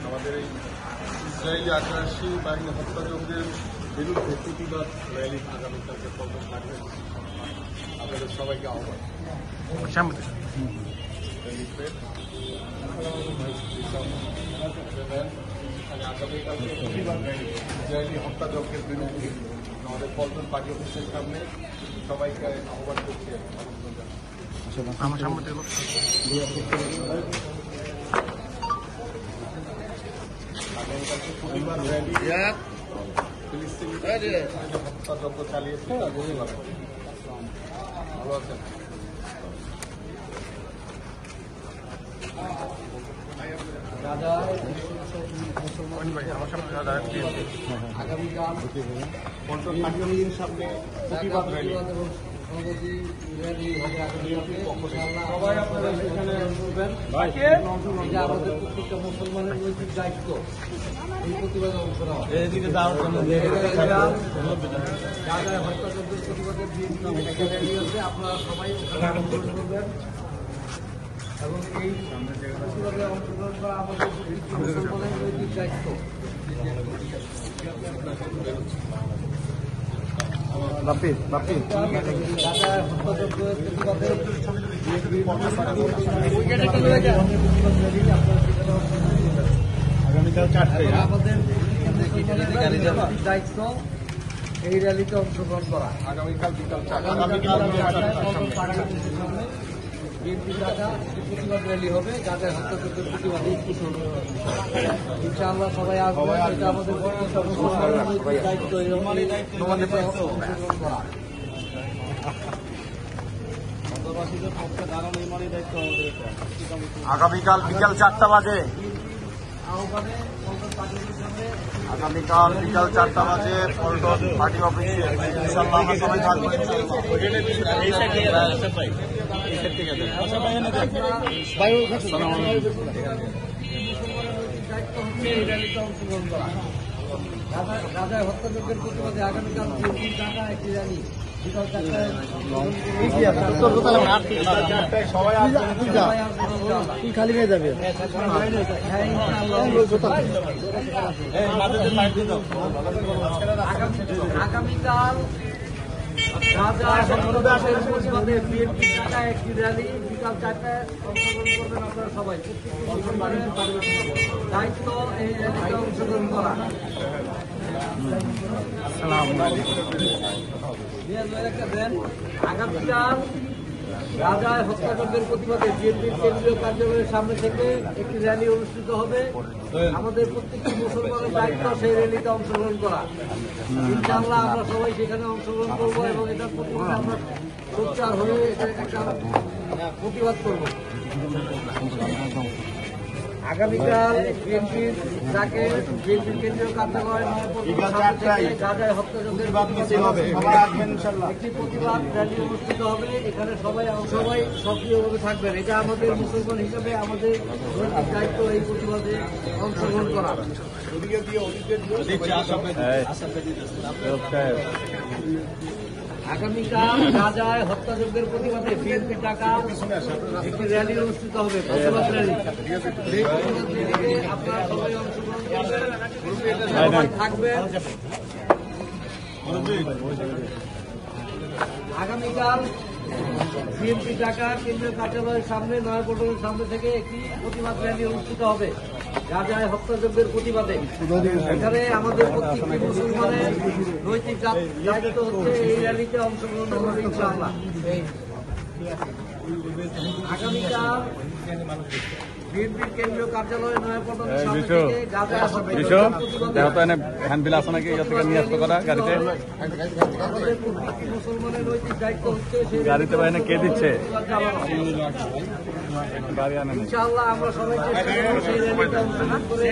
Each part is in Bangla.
আমাদের এই ইসরায়েলি আগ্রাসী বাহিনী হত্যাযজ্ঞের বিরুদ্ধে প্রতিবাদ র্যালি আগামীকালকে পর্যন্ত থাকবে। আপনাদের সবাইকে আহ্বান। আগামীকালকে প্রতিবাদ র্যালি ইসরায়েলি হত্যাযজ্ঞের বিরুদ্ধে আমাদের পল্টন পার্টি অফিসের সামনে সবাইকে আহ্বান করছে। আমার সামনে আগামীকালকে প্রতিবাদ র্যালি ফিলিস্তিনিদের হত্যাযজ্ঞ চালিয়েছে তা প্রতিবাদ। ভালো আছেন? আগামীকাল পল্টন পার্টি অফিসের সামনে প্রতিবাদ র্যালি সবাই আপনারা সেখানে শুনবেন। এটা আমাদের প্রত্যেকটা মুসলমানের নৈতিক দায়িত্ব এই প্রতিবাদে অংশ নেওয়া। হত্যাযজ্ঞের প্রতিবাদে আপনারা সবাই অংশগ্রহণ করবেন এবং এই প্রতিবাদে অংশগ্রহণ করা আমাদের মুসলমানের নৈতিক দায়িত্ব। আগামীকাল 4টায় আমাদের দায়িত্ব এই র্যালিতে অংশগ্রহণ করা। আগামীকাল বিকাল 4টা বিএনপি টাকা প্রতিবাদ র্যালি হবে যাদের হত্যাযজ্ঞের প্রতিবাদে ইনশাআল্লাহ সবাই আসবে। এটা আমাদের দায়িত্ব অংশগ্রহণ করা। আগামীকাল বিকাল 4টা বাজে আহ্বানে আগামীকাল বিকাল 4টা বাজে পল্টন পার্টি অফিসে ইনশাআল্লাহ আমরা সবাই থাকবো। অংশগ্রহণ করা। রাজার হত্যাযজ্ঞের প্রতিবাদে আগামীকাল বিএনপির টাকা একটি র্যালি বিকাল 4টায় খালি হয়ে যাবে। আগামীকাল রাজার প্রতিবাদে বিএনপির টাকা একটি র্যালি বিকাল 4টায় অংশগ্রহণ করবেন আপনারা সবাই। দায়িত্ব এই র্যালিতে অংশগ্রহণ করা। আগামীকাল রাজার হত্যাযজ্ঞের প্রতিবাদে বিএনপির কেন্দ্রীয় কার্যালয়ের সামনে থেকে একটি র্যালি অনুষ্ঠিত হবে। আমাদের প্রত্যেকটি মুসলমানের দায়িত্ব সেই র্যালিতে অংশগ্রহণ করা। ইনশাআল্লাহ আমরা সবাই সেখানে অংশগ্রহণ করবো এবং এটার প্রতিবাদে আমরা সোচ্চার হয়ে একটা প্রতিবাদ করব। আগামীকাল বিএনপির ডাকে বিএনপির কেন্দ্রীয় কার্যালয় গাজায় হত্যাযজ্ঞের একটি প্রতিবাদ র্যালি অনুষ্ঠিত হবে। এখানে সবাই সক্রিয়ভাবে থাকবেন। এটা আমাদের মুসলমান হিসেবে আমাদের নৈতিক দায়িত্ব এই প্রতিবাদে অংশগ্রহণ করা। আগামীকাল গাজায় হত্যাযজ্ঞের প্রতিবাদে বিএনপির টাকা একটি র্যালি অনুষ্ঠিত হবে, প্রতিবাদ র্যালি। আপনারা সবাই অংশগ্রহণ থাকবেন। আগামীকাল বিএনপি টাকা কেন্দ্রীয় কার্যালয়ের সামনে নয়াপল্টনের সামনে থেকে একটি প্রতিবাদ র্যালি অনুষ্ঠিত হবে গাজায় হত্যাযজ্ঞের প্রতিবাদে। এখানে আমাদের প্রত্যেকটি মুসলমানের নৈতিক দায়িত্ব হচ্ছে এই র্যালিতে অংশগ্রহণ করবে ইনশাআল্লাহ। আগামীকাল বিএনপির কেন্দ্রীয় কার্যালয় নয়াপল্টনের সামনে থেকে গাজায় হত্যাযজ্ঞের প্রতিবাদে আমাদের প্রত্যেকটি মুসলমানের নৈতিক দায়িত্ব হচ্ছে সেই গাড়িতে বাইরে কে দিচ্ছে ইনশাআল্লাহ আমরা সবাই চেষ্টা করব সেই র্যালিতে অংশগ্রহণ করে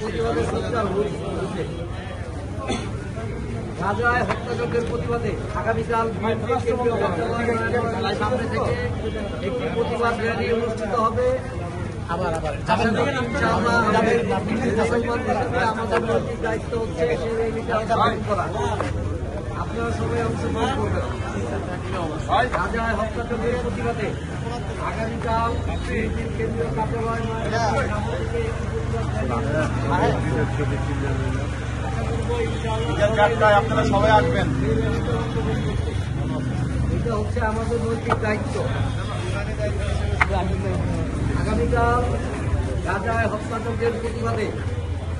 প্রতিবাদে সোচ্চার হতে। গাজায় হত্যাযজ্ঞের প্রতিবাদে আগামীকাল বিএনপির কেন্দ্রীয় কার্যালয়ের সামনে থেকে একটি প্রতিবাদ র্যালি অনুষ্ঠিত হবে। ইনশাআল্লাহ আমাদের নৈতিক দায়িত্ব হচ্ছে সেই র্যালিতে অংশগ্রহণ করা। আপনারা সবাই অংশগ্রহণ করবেন। গাজায় হত্যাযজ্ঞের প্রতিবাদে আগামীকাল বিএনপির কেন্দ্রীয় কার্যালয় সামনে থেকে একটি প্রতিবাদ বিকেল 4টায় আপনারা সবাই আসবেন। এটা হচ্ছে আমাদের নৈতিক দায়িত্ব। আগামীকাল গাজায় হত্যাযজ্ঞের প্রতিবাদে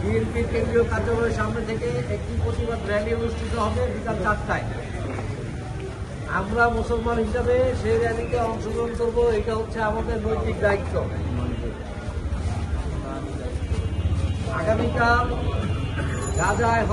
বিএনপির কেন্দ্রীয় কার্যালয়ের সামনে থেকে একটি প্রতিবাদ র্যালি অনুষ্ঠিত হবে বিকাল 4টায়। আমরা মুসলমান হিসাবে সেই র্যালিতে অংশগ্রহণ করব, এটা হচ্ছে আমাদের নৈতিক দায়িত্ব। আগামীকাল গাজায়